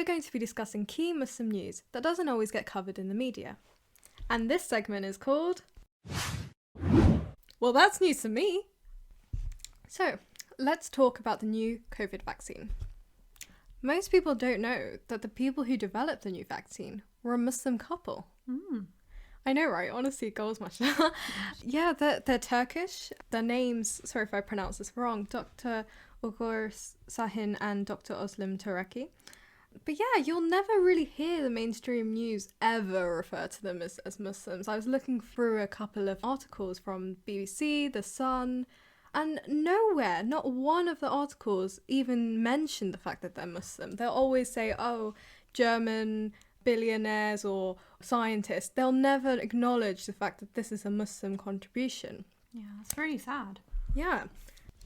are going to be discussing key Muslim news that doesn't always get covered in the media. And this segment is called... Well, that's news to me. So, let's talk about the new COVID vaccine. Most people don't know that the people who developed the new vaccine were a Muslim couple. I know, right? Honestly, goals much. Yeah, they're Turkish. Their names, sorry if I pronounce this wrong, Dr. Ugur Sahin and Dr. Özlem Tureki. But yeah, you'll never really hear the mainstream news ever refer to them as Muslims. I was looking through a couple of articles from BBC, The Sun, and nowhere, not one of the articles even mentioned the fact that they're Muslim. They'll always say, oh, German billionaires or scientists. They'll never acknowledge the fact that this is a Muslim contribution. Yeah, it's really sad. Yeah.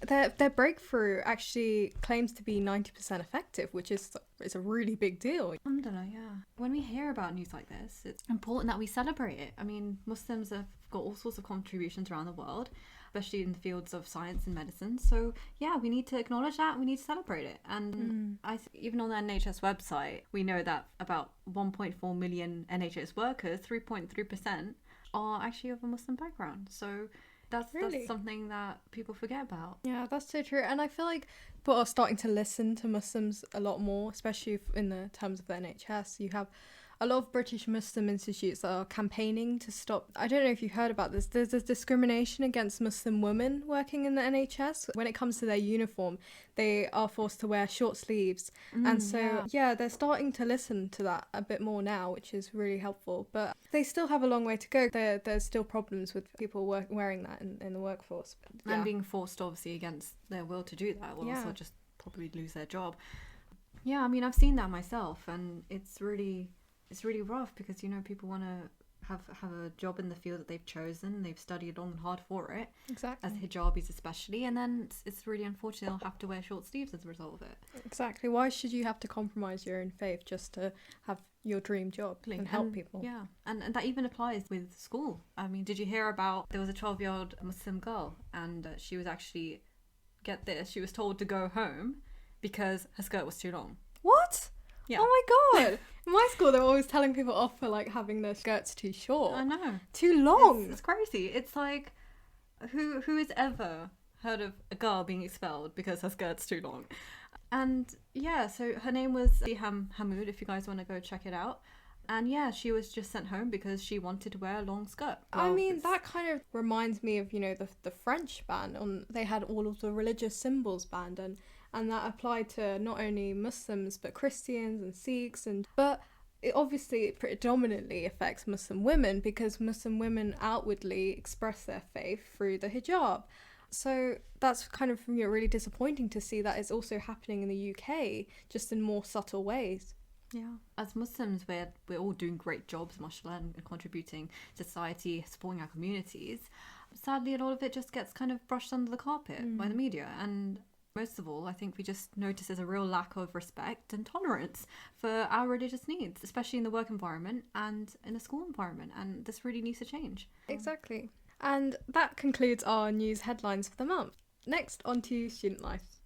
Their breakthrough actually claims to be 90% effective, which is a really big deal. Alhamdulillah, yeah. When we hear about news like this, it's important that we celebrate it. I mean, Muslims have got all sorts of contributions around the world, especially in the fields of science and medicine. So yeah, we need to acknowledge that. We need to celebrate it. And even on the NHS website, we know that about 1.4 million NHS workers, 3.3%, are actually of a Muslim background. So that's something that people forget about. Yeah, that's so true. And I feel like people are starting to listen to Muslims a lot more, especially in the terms of the NHS. You have a lot of British Muslim institutes that are campaigning to stop. I don't know if you've heard about this. There's a discrimination against Muslim women working in the NHS. When it comes to their uniform, they are forced to wear short sleeves. And so, yeah, they're starting to listen to that a bit more now, which is really helpful. But they still have a long way to go. There's still problems with people wearing that in the workforce. And being forced, obviously, against their will to do that will also just probably lose their job. Yeah, I mean, I've seen that myself, and it's really rough because, you know, people want to have a job in the field that they've chosen. They've studied long and hard for it. Exactly. As hijabis especially. And then it's really unfortunate they'll have to wear short sleeves as a result of it. Exactly. Why should you have to compromise your own faith just to have your dream job and help people? Yeah. And that even applies with school. I mean, did you hear about, there was a 12-year-old Muslim girl and she was actually, get this, she was told to go home because her skirt was too long. What? Yeah. Oh my god! In my school, they're always telling people off for like having their skirts too short. I know. Too long. It's crazy. It's like, who has ever heard of a girl being expelled because her skirt's too long? And yeah, so her name was Siham Hamoud, if you guys want to go check it out. And yeah, she was just sent home because she wanted to wear a long skirt. Well, I mean, that kind of reminds me of, you know, the French ban. They had all of the religious symbols banned, and that applied to not only Muslims but Christians and Sikhs, but it obviously predominantly affects Muslim women because Muslim women outwardly express their faith through the hijab. So that's kind of, you know, really disappointing to see that it's also happening in the UK, just in more subtle ways. Yeah. As Muslims, we're all doing great jobs, mashallah, and contributing to society, supporting our communities. Sadly, a lot of it just gets kind of brushed under the carpet by the media. And most of all, I think we just notice there's a real lack of respect and tolerance for our religious needs, especially in the work environment and in the school environment. And this really needs to change. Exactly. And that concludes our news headlines for the month. Next, on to student life.